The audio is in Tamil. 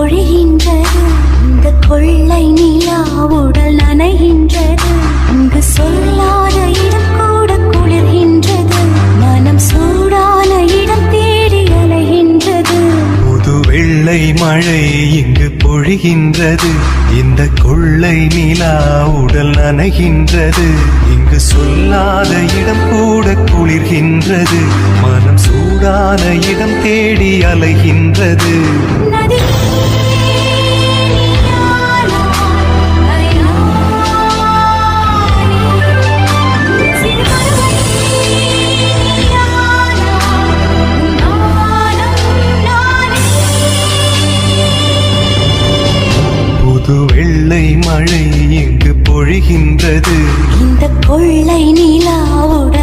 பொழிகின்றது. இந்த கொள்ளை நிலா உடல் நனைகின்றது. இங்கு சொல்லாத இடம் கூட குளிர்கின்றது. மனம் சூடான இடம் தேடி அலைகின்றது. புது வெள்ளை மழை இங்கு பொழிகின்றது. இந்த கொள்ளை நிலா உடல் நனைகின்றது. இங்கு சொல்லாத இடம் கூட குளிர்கின்றது. மனம் சூடான இடம் தேடி அலைகின்றது. புது வெள்ளை மழை இங்கு பொழிகின்றது. இந்த கொள்ளை நிலா உடல்